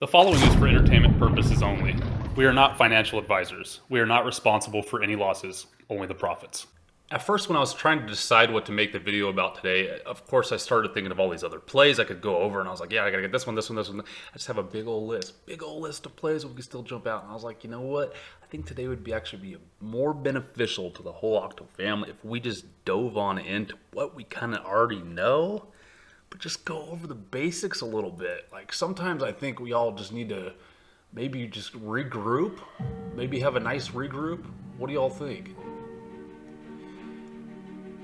The following is for entertainment purposes only. We are not financial advisors. We are not responsible for any losses, only the profits. At first, when I was trying to decide what to make the video about today, of course I started thinking of all these other plays I could go over, and I was like, yeah, I gotta get this one, this one, this one. I just have a big old list of plays that we can still jump out. And I was like, you know what? I think today would actually be more beneficial to the whole Octo family if we just dove on into what we kind of already know, but just go over the basics a little bit. Like sometimes I think we all just need to maybe just regroup, maybe have a nice regroup. What do y'all think?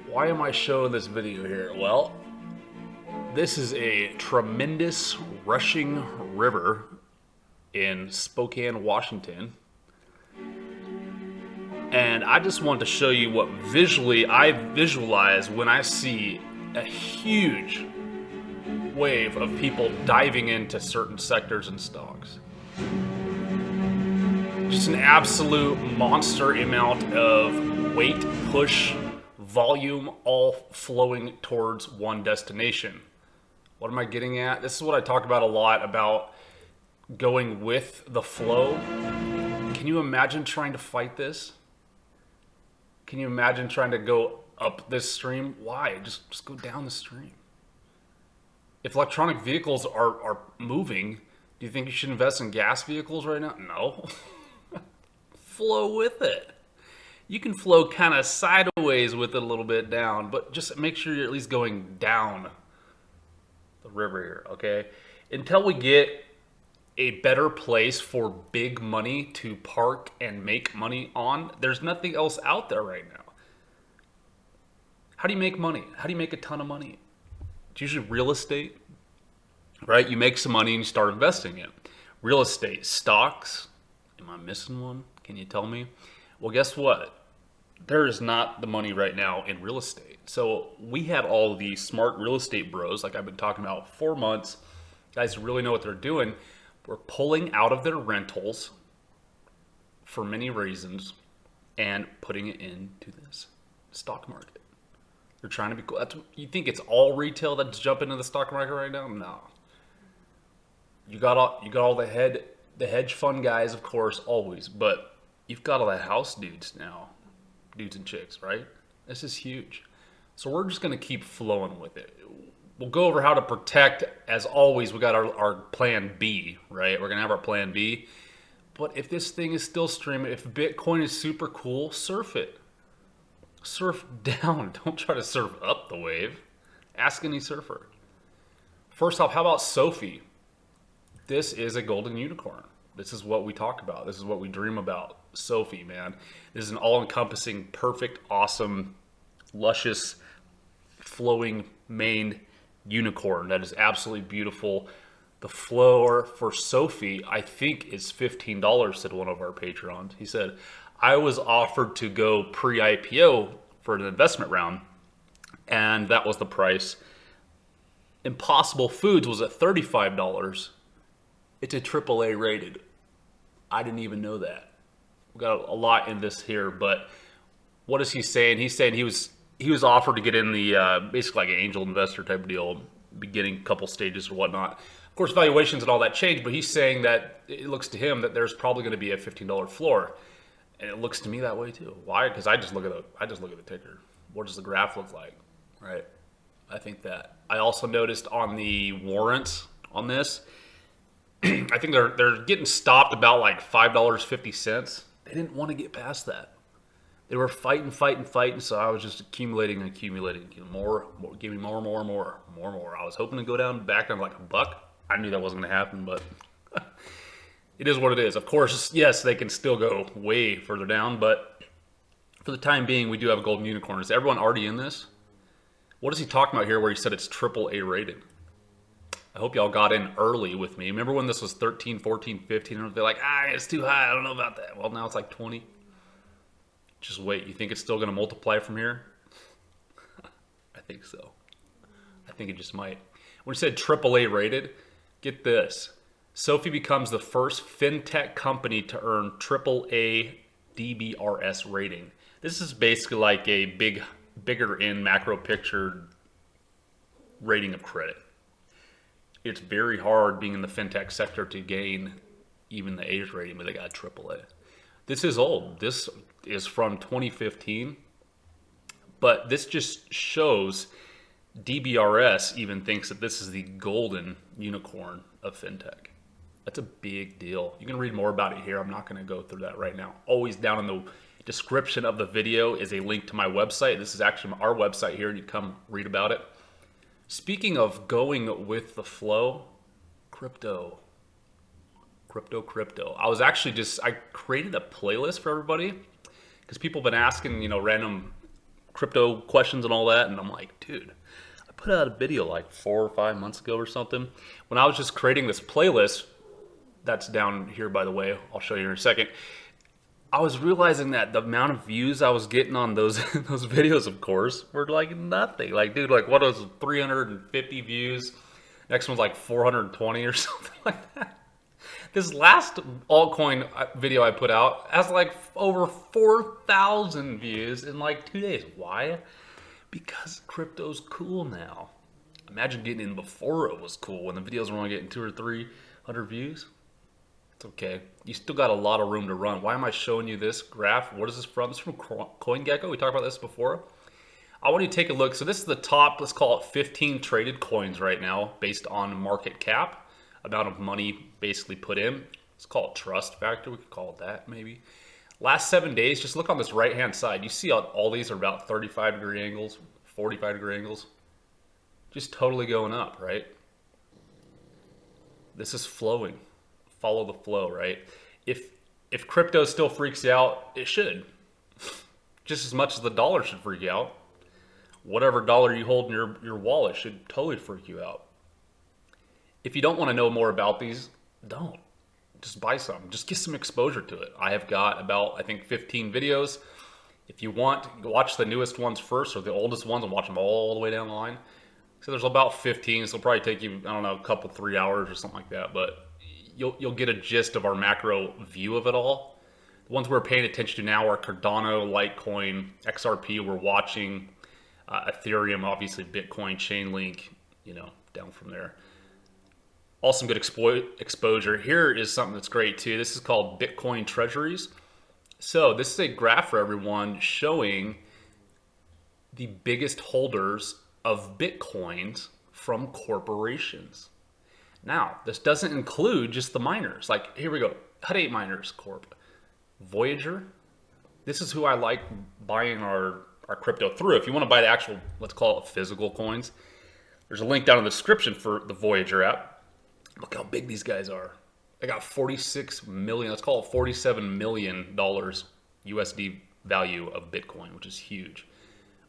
Why am I showing this video here? Well, this is a tremendous rushing river in Spokane, Washington. And I just want to show you what visually I visualize when I see a huge wave of people diving into certain sectors and stocks. Just an absolute monster amount of weight, push, volume, all flowing towards one destination. What am I getting at? This is what I talk about a lot, about going with the flow. Can you imagine trying to fight this? Can you imagine trying to go up this stream? Why? Just go down the stream. If electronic vehicles are moving, do you think you should invest in gas vehicles right now? No. Flow with it. You can flow kind of sideways with it a little bit down, but just make sure you're at least going down the river here, okay? Until we get a better place for big money to park and make money on, there's nothing else out there right now. How do you make money? How do you make a ton of money? It's usually real estate, right? You make some money and you start investing in real estate, stocks. Am I missing one? Can you tell me? Well, guess what? There is not the money right now in real estate. So we had all of these smart real estate bros, like I've been talking about 4 months, guys who really know what they're doing. We're pulling out of their rentals for many reasons and putting it into this stock market. They're trying to be cool. You think it's all retail that's jumping into the stock market right now? No. You got all the hedge fund guys, of course, always, but you've got all the house dudes now, dudes and chicks, right? This is huge. So we're just going to keep flowing with it. We'll go over how to protect. As always, we got our plan B, right? We're going to have our plan B. But if this thing is still streaming, if Bitcoin is super cool, surf it. Surf down. Don't try to surf up the wave. Ask any surfer. First off, how about SoFi? This is a golden unicorn. This is what we talk about. This is what we dream about. SoFi, man. This is an all-encompassing, perfect, awesome, luscious, flowing maned unicorn that is absolutely beautiful. The floor for SoFi, I think, is $15, said one of our patrons. He said, I was offered to go pre-IPO for an investment round, and that was the price. Impossible Foods was at $35. It's a AAA rated. I didn't even know that. We got a lot in this here, but what is he saying? He's saying he was offered to get in the basically like an angel investor type of deal, beginning couple stages or whatnot. Of course, valuations and all that change, but he's saying that it looks to him that there's probably going to be a $15 floor. And it looks to me that way too. Why? Because I just look at the ticker. What does the graph look like? Right? I think that. I also noticed on the warrants on this, I think they're getting stopped about like $5.50. They didn't want to get past that. They were fighting. So I was just accumulating. More. Give me more. I was hoping to go down back down like $1. I knew that wasn't going to happen, but it is what it is. Of course, yes, they can still go way further down, but for the time being, we do have a golden unicorn. Is everyone already in this? What is he talking about here where he said it's AAA rated? I hope y'all got in early with me. Remember when this was 13, 14, 15? And they're like, it's too high. I don't know about that. Well, now it's like 20. Just wait. You think it's still going to multiply from here? I think so. I think it just might. When he said AAA rated, get this. SoFi becomes the first fintech company to earn AAA DBRS rating. This is basically like a bigger in macro picture rating of credit. it's very hard being in the fintech sector to gain even the A's rating, but they got AAA. This is old. This is from 2015, but this just shows DBRS even thinks that this is the golden unicorn of fintech. That's a big deal. You can read more about it here. I'm not going to go through that right now. Always down in the description of the video is a link to my website. This is actually our website here, and you come read about it. Speaking of going with the flow, crypto. I was actually I created a playlist for everybody because people have been asking, you know, random crypto questions and all that. And I'm like, dude, I put out a video like 4 or 5 months ago or something when I was just creating this playlist. That's down here, by the way. I'll show you in a second. I was realizing that the amount of views I was getting on those those videos, of course, were like nothing. Like, dude, like what was 350 views? Next one's like 420 or something like that. This last altcoin video I put out has like over 4,000 views in like 2 days. Why? Because crypto's cool now. Imagine getting in before it was cool when the videos were only getting 200 or 300 views. It's okay. You still got a lot of room to run. Why am I showing you this graph? What is this from? This is from CoinGecko. We talked about this before. I want you to take a look. So this is the top, let's call it 15 traded coins right now based on market cap, amount of money basically put in. Let's call it trust factor. We could call it that maybe. Last 7 days, just look on this right-hand side. You see all these are about 35-degree angles, 45-degree angles. Just totally going up, right? This is flowing. Follow the flow, right? If crypto still freaks you out, it should. Just as much as the dollar should freak you out. Whatever dollar you hold in your wallet should totally freak you out. If you don't want to know more about these, don't. Just buy some. Just get some exposure to it. I have got about, I think, 15 videos. If you want, watch the newest ones first or the oldest ones and watch them all the way down the line. So there's about 15, so it'll probably take you, I don't know, a couple, 3 hours or something like that. But you'll get a gist of our macro view of it all. The ones we're paying attention to now are Cardano, Litecoin, XRP. We're watching Ethereum, obviously Bitcoin, Chainlink, you know, down from there. Also some good exposure. Here is something that's great too. This is called Bitcoin Treasuries. So this is a graph for everyone showing the biggest holders of Bitcoins from corporations. Now, this doesn't include just the miners. Like, here we go. Hut 8 Miners Corp. Voyager. This is who I like buying our crypto through. If you want to buy the actual, let's call it physical coins, there's a link down in the description for the Voyager app. Look how big these guys are. They got 46 million, let's call it $47 million USD value of Bitcoin, which is huge.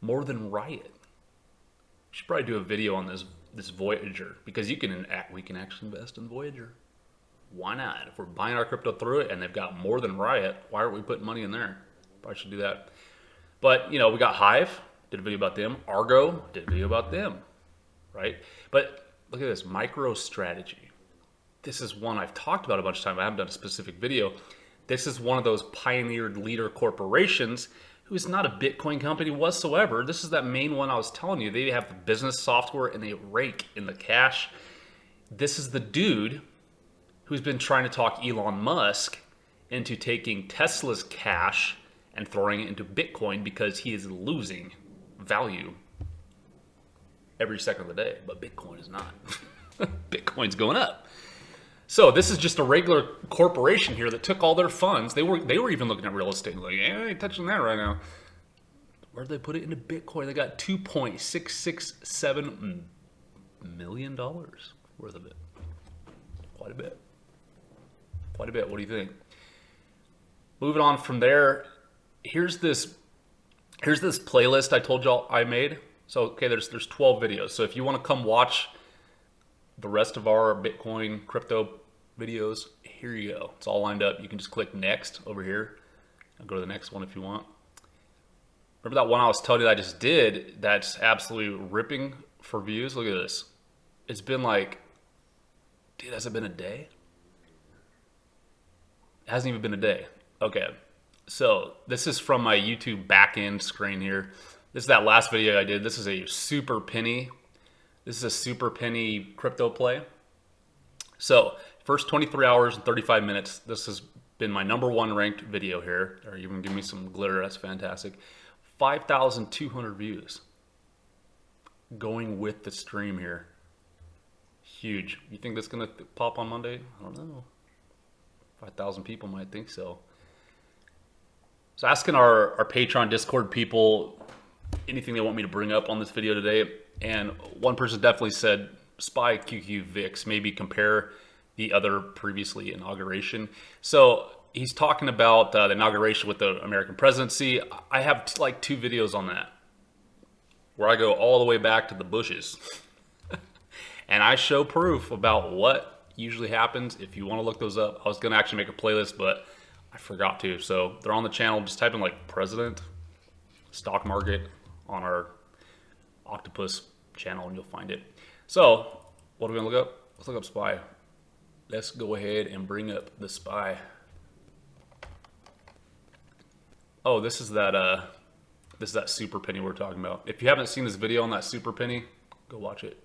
More than Riot. We should probably do a video on this Voyager because we can actually invest in Voyager. Why not? If we're buying our crypto through it and they've got more than Riot, why aren't we putting money in there? Probably should do that. But, you know, we got Hive, did a video about them. Argo, did a video about them, right? But look at this, MicroStrategy. This is one I've talked about a bunch of times. I haven't done a specific video. This is one of those pioneered leader corporations who is not a Bitcoin company whatsoever. This is that main one I was telling you. They have the business software and they rake in the cash. This is the dude who's been trying to talk Elon Musk into taking Tesla's cash and throwing it into Bitcoin because he is losing value every second of the day. But Bitcoin is not. Bitcoin's going up. So this is just a regular corporation here that took all their funds. They were even looking at real estate like, yeah, I ain't touching that right now. Where'd they put it into Bitcoin? They got $2.667 million worth of it. Quite a bit. Quite a bit. What do you think? Moving on from there, here's this playlist I told y'all I made. So okay, there's 12 videos. So if you want to come watch the rest of our Bitcoin crypto videos, here you go. It's all lined up. You can just click next over here. I'll go to the next one if you want. Remember that one I was telling you that I just did that's absolutely ripping for views? Look at this. It's been like, dude, has it been a day? It hasn't even been a day. Okay. So this is from my YouTube backend screen here. This is that last video I did. This is a super penny. This is a super penny crypto play. So first 23 hours and 35 minutes, this has been my #1 ranked video here. Or even give me some glitter, that's fantastic. 5,200 views going with the stream here. Huge. You think that's gonna pop on Monday? I don't know. 5,000 people might think so. So asking our Patreon Discord people anything they want me to bring up on this video today, and one person definitely said SPY QQ VIX, maybe compare the other previously inauguration. So he's talking about the inauguration with the American presidency. I have like 2 videos on that where I go all the way back to the Bushes and I show proof about what usually happens. If you want to look those up, I was going to actually make a playlist, but I forgot to. So they're on the channel. Just type in like president, stock market on our Octopus channel and you'll find it. So what are we going to look up? Let's look up SPY. Let's go ahead and bring up the SPY. Oh, this is that super penny we're talking about. If you haven't seen this video on that super penny, go watch it.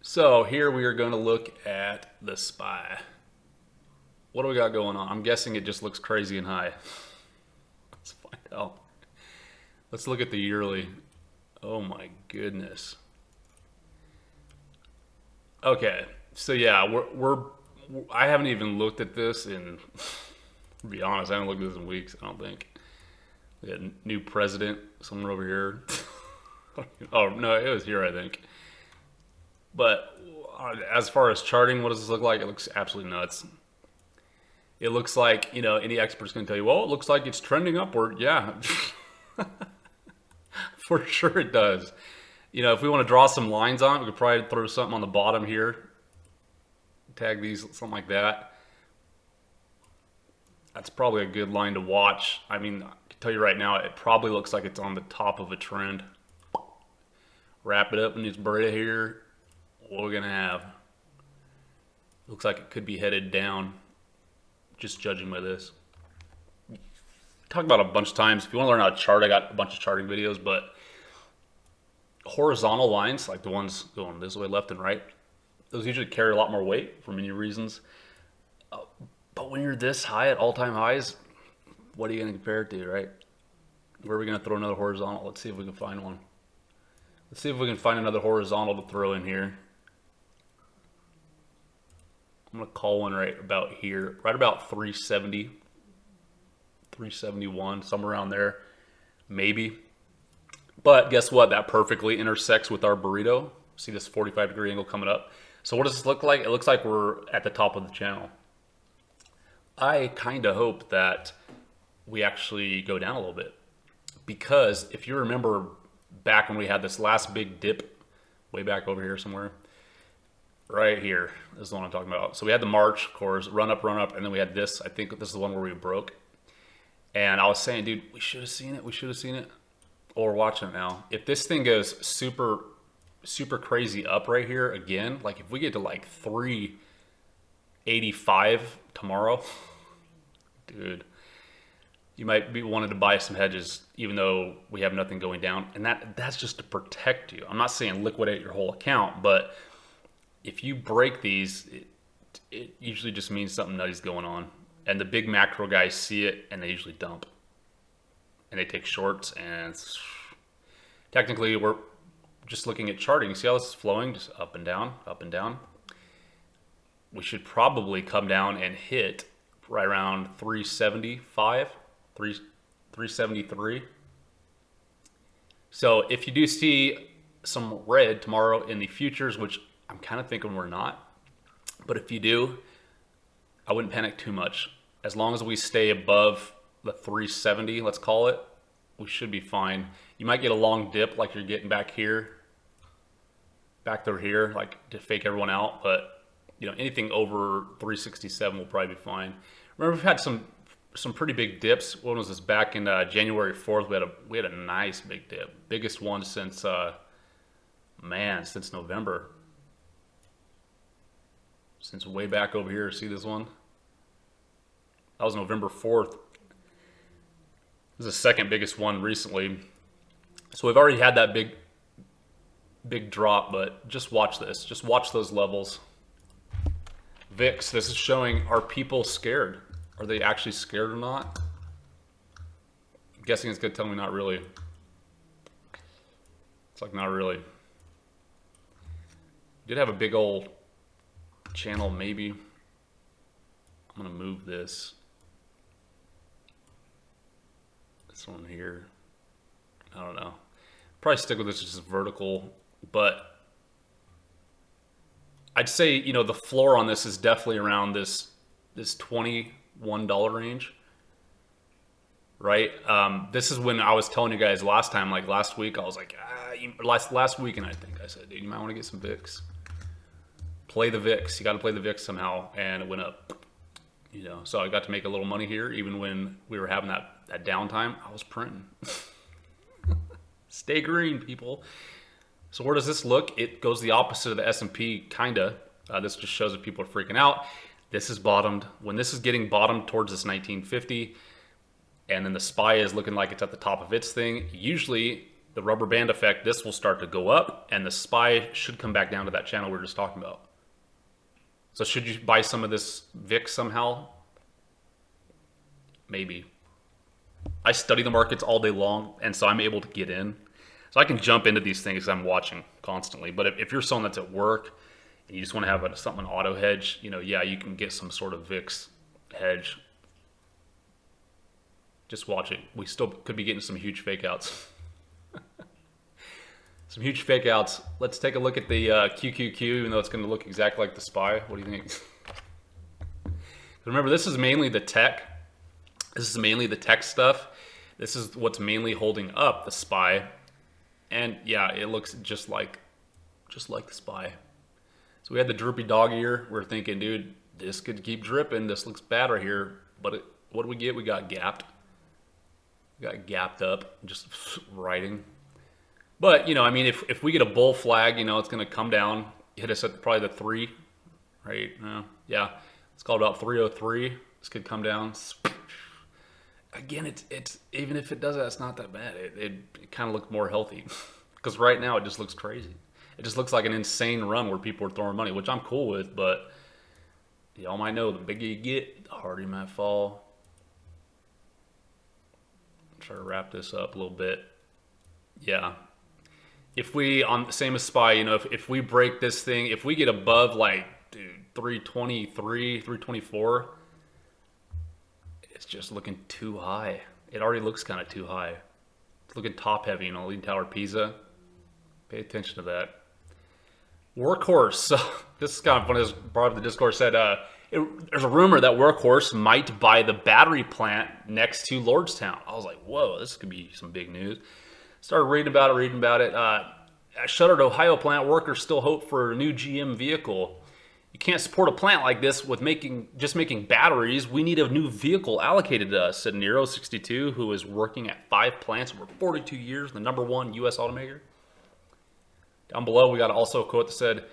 So here we are going to look at the SPY. What do we got going on? I'm guessing it just looks crazy and high. Let's find out. Let's look at the yearly. Oh my goodness. Okay, so yeah, I haven't even looked at this in, to be honest, I haven't looked at this in weeks, I don't think. We got a new president somewhere over here. Oh, no, it was here, I think. But as far as charting, what does this look like? It looks absolutely nuts. It looks like, you know, any expert's going to tell you, well, it looks like it's trending upward. Yeah, for sure it does. You know, if we want to draw some lines on it, we could probably throw something on the bottom here. Tag these, something like that. That's probably a good line to watch. I mean, I can tell you right now, it probably looks like it's on the top of a trend. Wrap it up in this Brita here. What we're gonna have? Looks like it could be headed down, just judging by this. Talked about it a bunch of times. If you want to learn how to chart, I got a bunch of charting videos, but horizontal lines, like the ones going this way, left and right, those usually carry a lot more weight for many reasons. But when you're this high at all-time highs, what are you going to compare it to, right? Where are we going to throw another horizontal? Let's see if we can find one. Let's see if we can find another horizontal to throw in here. I'm going to call one right about here, right about 370, 371, somewhere around there, maybe. But guess what? That perfectly intersects with our burrito. See this 45-degree angle coming up. So what does this look like? It looks like we're at the top of the channel. I kind of hope that we actually go down a little bit, because if you remember back when we had this last big dip, way back over here somewhere, right here, this is the one I'm talking about. So we had the March, of course, run up, and then we had this. I think this is the one where we broke. And I was saying, dude, we should have seen it. We should have seen it. Well, we're watching it now. If this thing goes super crazy up right here again, like if we get to like 385 tomorrow, dude, you might be wanting to buy some hedges even though we have nothing going down. And that's just to protect you. I'm not saying liquidate your whole account, but if you break these, it usually just means something nutty's going on. And the big macro guys see it and they usually dump. And they take shorts, and technically we're just looking at charting. See how this is flowing, just up and down, up and down. We should probably come down and hit right around 375, 373. So if you do see some red tomorrow in the futures, which I'm kind of thinking we're not, but if you do, I wouldn't panic too much. As long as we stay above the 370, let's call it, we should be fine. You might get a long dip like you're getting back here, back through here, like to fake everyone out. But you know, anything over 367 will probably be fine. Remember, we've had some pretty big dips. When was this? Back in January 4th, we had a nice big dip, biggest one since since November, since way back over here. See this one? That was November 4th. This is the second biggest one recently. So we've already had that big big drop, but just watch this. Just watch those levels. VIX, this is showing, are people scared? Are they actually scared or not? I'm guessing it's going to tell me not really. It's like not really. Did have a big old channel, maybe. I'm going to move this. This one here. I don't know. Probably stick with this just vertical, but I'd say, you know, the floor on this is definitely around this $21 range, right? This is when I was telling you guys last time, like last week, I was like, last weekend, I think I said, dude, you might want to get some VIX. Play the VIX. You got to play the VIX somehow, and it went up. You know, so I got to make a little money here, even when we were having that downtime. I was printing. Stay green, people. So where does this look? It goes the opposite of the S&P, kinda. This just shows that people are freaking out. This is bottomed. When this is getting bottomed towards this 1950, and then the SPY is looking like it's at the top of its thing, usually the rubber band effect, this will start to go up, and the SPY should come back down to that channel we were just talking about. So should you buy some of this VIX somehow? Maybe. I study the markets all day long, and so I'm able to get in. So I can jump into these things I'm watching constantly. But if you're someone that's at work and you just want to have something auto hedge, you know, yeah, you can get some sort of VIX hedge. Just watch it. We still could be getting some huge fake outs. Some huge fake outs. Let's take a look at the QQQ, even though it's going to look exactly like the SPY. What do you think? Remember, this is mainly the tech. This is mainly the tech stuff. This is what's mainly holding up the SPY. And yeah, it looks just like the SPY. So we had the droopy dog ear. We're thinking, dude, this could keep dripping. This looks bad right here. But what did we get? We got gapped. We got gapped up, just riding. But, you know, I mean, if we get a bull flag, you know, it's going to come down, hit us at probably the 3, right? Yeah, it's called about 303. This could come down. Again, it's even if it does that, it's not that bad. It kind of looks more healthy because right now it just looks crazy. It just looks like an insane run where people are throwing money, which I'm cool with, but y'all might know the bigger you get, the harder you might fall. Try to wrap this up a little bit. Yeah. If we, on the same as SPY, you know, if we break this thing, if we get above like, dude, 323, 324, it's just looking too high. It already looks kind of too high. It's looking top heavy, you know, Lean Tower Pisa. Pay attention to that. Workhorse. So this is kind of funny. As brought up the Discord said, there's a rumor that Workhorse might buy the battery plant next to Lordstown. I was like, whoa, this could be some big news. Started reading about it. At shuttered Ohio plant, workers still hope for a new GM vehicle. You can't support a plant like this with just making batteries. We need a new vehicle allocated to us, said Nero62, who is working at 5 plants over 42 years, the #1 U.S. automaker. Down below, we got also a quote that said,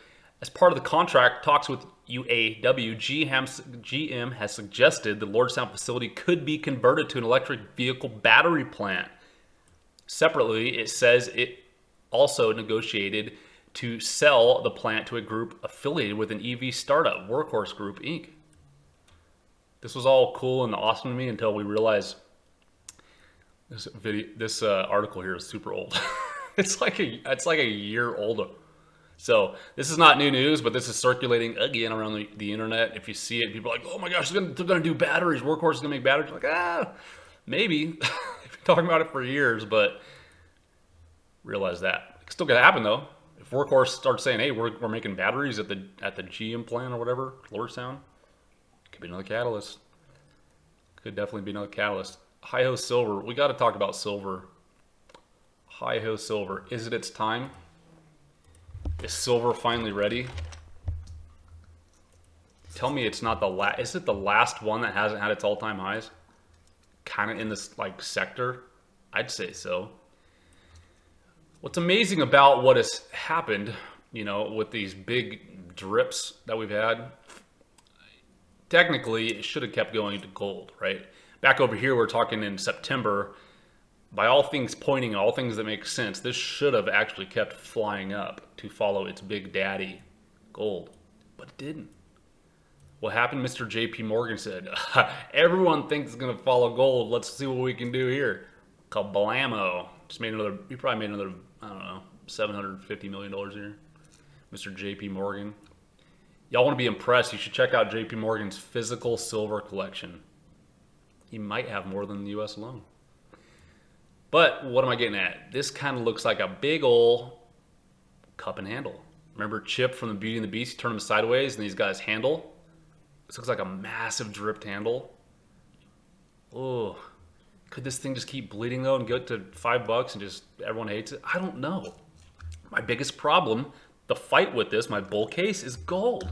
as part of the contract talks with UAW, GM has suggested the Lordstown facility could be converted to an electric vehicle battery plant. Separately, it says it also negotiated to sell the plant to a group affiliated with an EV startup, Workhorse Group, Inc. This was all cool and awesome to me until we realized this article here is super old. it's like a year older. So this is not new news, but this is circulating again around the internet. If you see it, people are like, oh my gosh, they're gonna do batteries. Workhorse is gonna make batteries. Like, maybe. We've been talking about it for years, but realize that. It's still gonna happen though. If Workhorse starts saying, hey, we're making batteries at the GM plant or whatever, Lordstown, could be another catalyst. Could definitely be another catalyst. Hi-Ho Silver. We got to talk about silver. Hi-Ho Silver. Is it its time? Is silver finally ready? Tell me it's not the last. Is it the last one that hasn't had its all-time highs? Kind of in this like sector? I'd say so. What's amazing about what has happened, you know, with these big drips that we've had, technically it should have kept going to gold, right? Back over here, we're talking in September, by all things pointing, all things that make sense, this should have actually kept flying up to follow its big daddy, gold. But it didn't. What happened? Mr. JP Morgan said, everyone thinks it's going to follow gold. Let's see what we can do here. Kablamo. He probably made another, I don't know, $750 million a year. Mr. JP Morgan. Y'all want to be impressed, you should check out JP Morgan's physical silver collection. He might have more than the US alone. But what am I getting at? This kind of looks like a big ol' cup and handle. Remember Chip from the Beauty and the Beast? He turned him sideways and he's got his handle. This looks like a massive dripped handle. Oh, could this thing just keep bleeding though and get to $5 and just everyone hates it? I don't know. My biggest problem, the fight with this, my bull case, is gold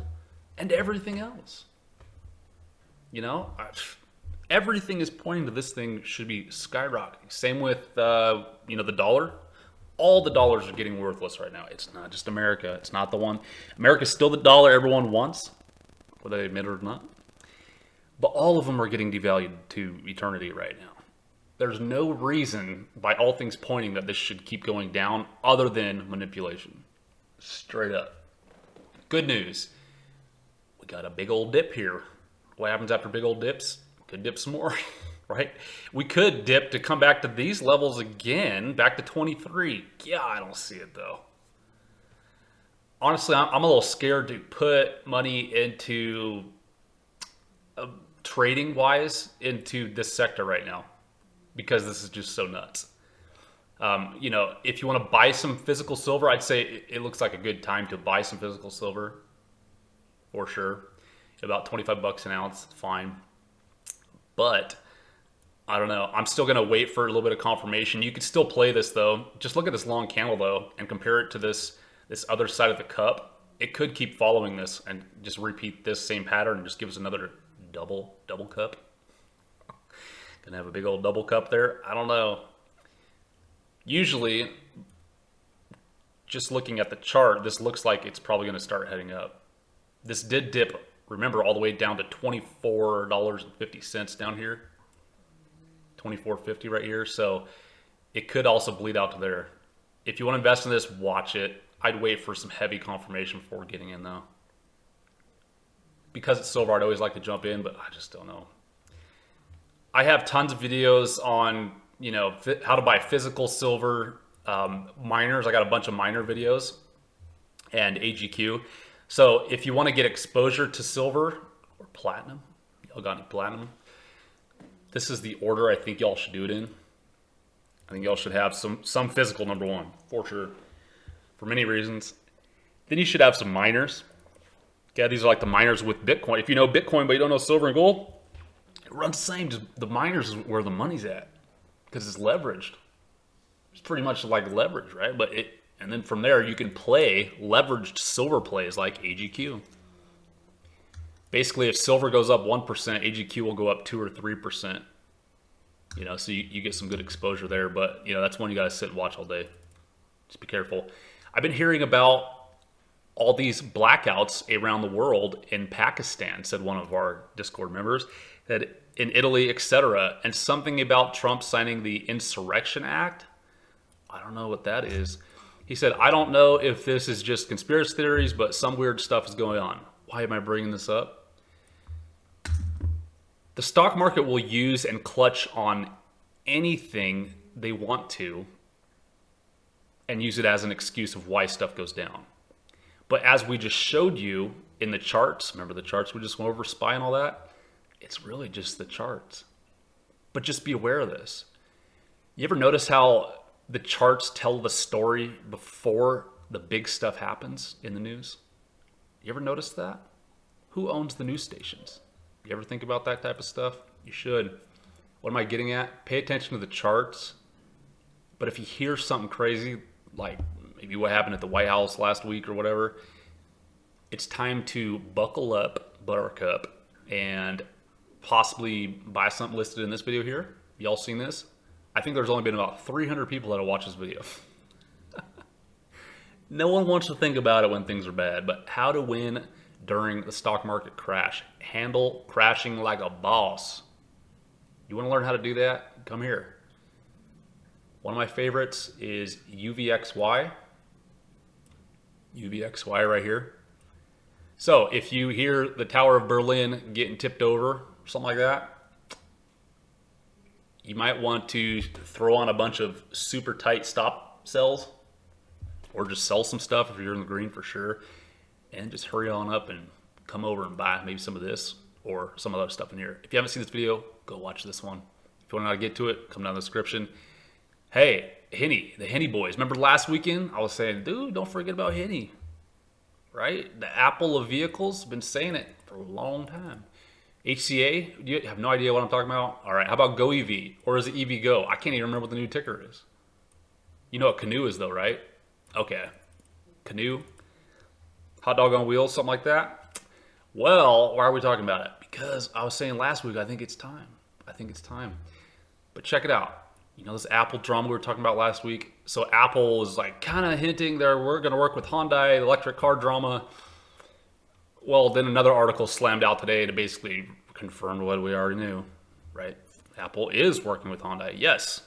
and everything else. You know, everything is pointing to this thing should be skyrocketing. Same with, you know, the dollar. All the dollars are getting worthless right now. It's not just America. It's not the one. America's still the dollar everyone wants, whether they admit it or not. But all of them are getting devalued to eternity right now. There's no reason, by all things pointing, that this should keep going down other than manipulation. Straight up. Good news. We got a big old dip here. What happens after big old dips? Could dip some more, right? We could dip to come back to these levels again, back to 23. Yeah, I don't see it though. Honestly, I'm a little scared to put money into trading wise into this sector right now because this is just so nuts. You know, if you want to buy some physical silver, I'd say it looks like a good time to buy some physical silver for sure. About $25 an ounce, fine. But I don't know. I'm still going to wait for a little bit of confirmation. You could still play this though. Just look at this long candle though and compare it to this other side of the cup. It could keep following this and just repeat this same pattern and just give us another double cup. Gonna have a big old double cup there. I don't know. Usually, just looking at the chart, this looks like it's probably going to start heading up. This did dip, remember, all the way down to $24.50 down here. $24.50 right here. So it could also bleed out to there. If you want to invest in this, watch it. I'd wait for some heavy confirmation before getting in though. Because it's silver, I'd always like to jump in, but I just don't know. I have tons of videos on, you know, how to buy physical silver miners. I got a bunch of miner videos and AGQ. So if you want to get exposure to silver or platinum, y'all got any platinum? This is the order I think y'all should do it in. I think y'all should have some physical, number one, for sure, for many reasons. Then you should have some miners. Yeah, these are like the miners with Bitcoin. If you know Bitcoin but you don't know silver and gold, it runs the same. Just the miners is where the money's at because it's leveraged. It's pretty much like leverage, right? And then from there you can play leveraged silver plays like AGQ. Basically, if silver goes up 1%, AGQ will go up 2 or 3%. You know, so you get some good exposure there. But you know, that's one you gotta sit and watch all day. Just be careful. I've been hearing about all these blackouts around the world in Pakistan, said one of our Discord members, that in Italy, etc. And something about Trump signing the Insurrection Act. I don't know what that is. He said, I don't know if this is just conspiracy theories, but some weird stuff is going on. Why am I bringing this up? The stock market will use and clutch on anything they want to and use it as an excuse of why stuff goes down. But as we just showed you in the charts, remember the charts we just went over, SPY and all that? It's really just the charts. But just be aware of this. You ever notice how the charts tell the story before the big stuff happens in the news? You ever notice that? Who owns the news stations? You ever think about that type of stuff? You should. What am I getting at? Pay attention to the charts. But if you hear something crazy, like maybe what happened at the White House last week or whatever, it's time to buckle up, buttercup, and possibly buy something listed in this video here. Y'all seen this? I think there's only been about 300 people that have watched this video. No one wants to think about it when things are bad, but how to win during the stock market crash. Handle crashing like a boss. You want to learn how to do that? Come here. One of my favorites is UVXY. UVXY right here. So if you hear the Tower of Berlin getting tipped over, or something like that, you might want to throw on a bunch of super tight stop sells, or just sell some stuff if you're in the green for sure, and just hurry on up and come over and buy maybe some of this or some other stuff in here. If you haven't seen this video, go watch this one. If you want to know how to get to it, come down in the description. Hey, Henny, the Henny boys. Remember last weekend I was saying, dude, don't forget about Henny, right? The Apple of vehicles. Been saying it for a long time. HCA, you have no idea what I'm talking about? All right, how about GoEV? Or is it EV Go? I can't even remember what the new ticker is. You know what Canoo is though, right? Okay, Canoo, hot dog on wheels, something like that. Well, why are we talking about it? Because I was saying last week, I think it's time. I think it's time. But check it out. You know this Apple drama we were talking about last week? So Apple is like kind of hinting we're going to work with Hyundai, electric car drama. Well, then another article slammed out today to basically confirm what we already knew, right? Apple is working with Hyundai, yes.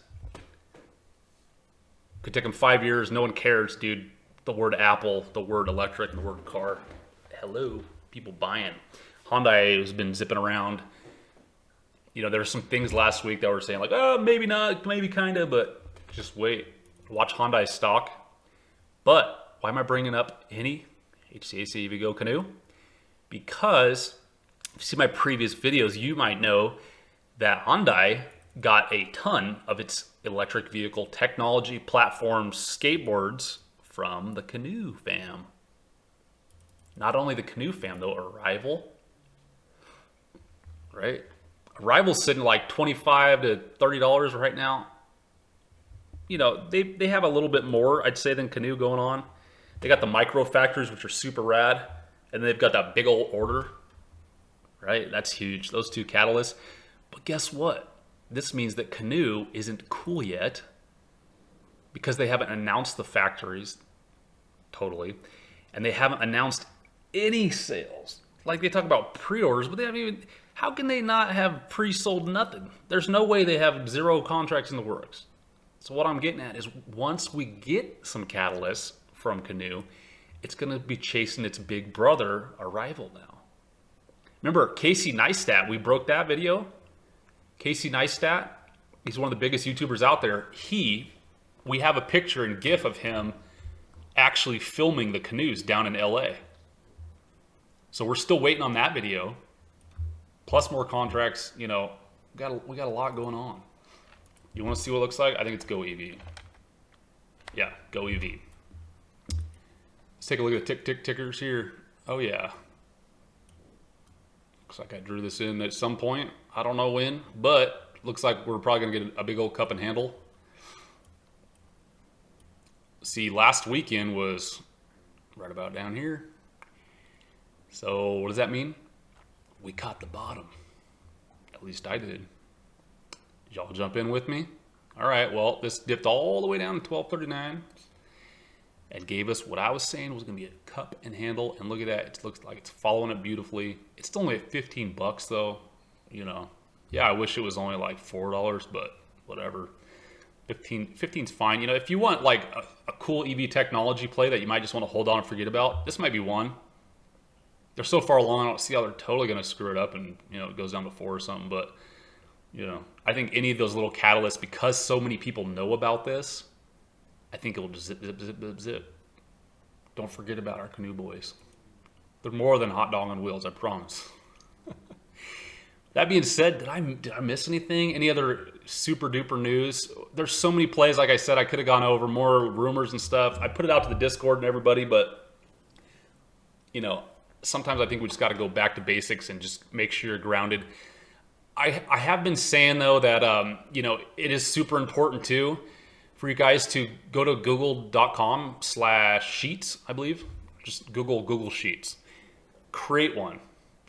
Could take them 5 years, no one cares, dude. The word Apple, the word electric, and the word car. Hello, people buying. Hyundai has been zipping around. You know, there were some things last week that were saying like, oh, maybe not, maybe kind of, but just wait. Watch Hyundai stock. But why am I bringing up Henny, HCAC, EV Go, Canoo? Because if you see my previous videos, you might know that Hyundai got a ton of its electric vehicle technology platforms, skateboards from the Canoo fam. Not only the Canoo fam though, Arrival, right? Arrival's sitting like $25 to $30 right now. You know, they have a little bit more, I'd say, than Canoo going on. They got the micro factories, which are super rad. And they've got that big old order, right? That's huge, those two catalysts. But guess what? This means that Canoo isn't cool yet because they haven't announced the factories totally. And they haven't announced any sales. Like they talk about pre-orders, but they haven't even, how can they not have pre-sold nothing? There's no way they have 0 contracts in the works. So what I'm getting at is once we get some catalysts from Canoo, it's going to be chasing its big brother, Arrival now. Remember Casey Neistat, we broke that video. Casey Neistat, he's one of the biggest YouTubers out there. We have a picture and GIF of him actually filming the Canoos down in LA. So we're still waiting on that video. Plus more contracts, you know, we got a lot going on. You want to see what it looks like? I think it's GoEV. Yeah, GoEV. Let's take a look at the tickers here. Oh yeah. Looks like I drew this in at some point. I don't know when, but looks like we're probably gonna get a big old cup and handle. See, last weekend was right about down here. So what does that mean? We caught the bottom. At least I did. Did y'all jump in with me? All right, well, this dipped all the way down to 1239. And gave us what I was saying was going to be a cup and handle. And look at that. It looks like it's following it beautifully. It's still only at 15 bucks though. You know, yeah, I wish it was only like $4, but whatever. 15's fine. You know, if you want like a cool EV technology play that you might just want to hold on and forget about, this might be one. They're so far along, I don't see how they're totally going to screw it up and, you know, it goes down to 4 or something. But, you know, I think any of those little catalysts, because so many people know about this, I think it will just zip, zip, zip, zip, zip. Don't forget about our Canoo boys. They're more than hot dog on wheels, I promise. That being said, did I miss anything? Any other super duper news? There's so many plays, like I said, I could have gone over more rumors and stuff. I put it out to the Discord and everybody, but, you know, sometimes I think we just got to go back to basics and just make sure you're grounded. I have been saying, though, that, you know, it is super important, too, for you guys to go to google.com/sheets, I believe. Just Google Sheets. Create one,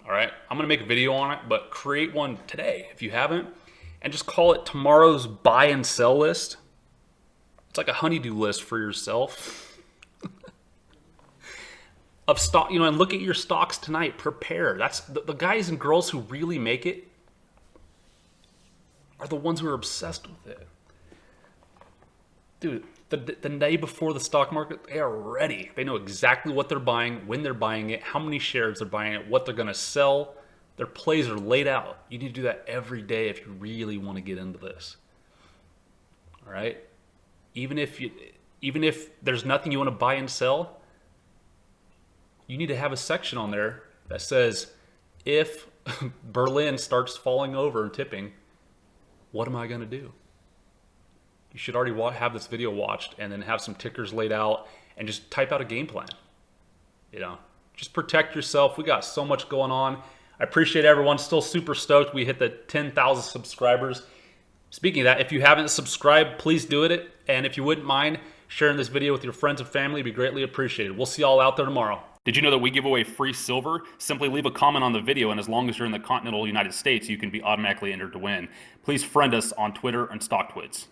all right? I'm going to make a video on it, but create one today if you haven't, and just call it tomorrow's buy and sell list. It's like a honeydew list for yourself of stock, you know, and look at your stocks tonight. Prepare. That's the guys and girls who really make it are the ones who are obsessed with it. Dude, the day before the stock market, they are ready. They know exactly what they're buying, when they're buying it, how many shares they're buying it, what they're going to sell. Their plays are laid out. You need to do that every day if you really want to get into this. All right? Even if there's nothing you want to buy and sell, you need to have a section on there that says, if Berlin starts falling over and tipping, what am I going to do? You should already have this video watched and then have some tickers laid out and just type out a game plan. Just protect yourself. We got so much going on. I appreciate everyone. Still super stoked. We hit the 10,000 subscribers. Speaking of that, if you haven't subscribed, please do it. And if you wouldn't mind sharing this video with your friends and family, it'd be greatly appreciated. We'll see y'all out there tomorrow. Did you know that we give away free silver? Simply leave a comment on the video, and as long as you're in the continental United States, you can be automatically entered to win. Please friend us on Twitter and StockTwits.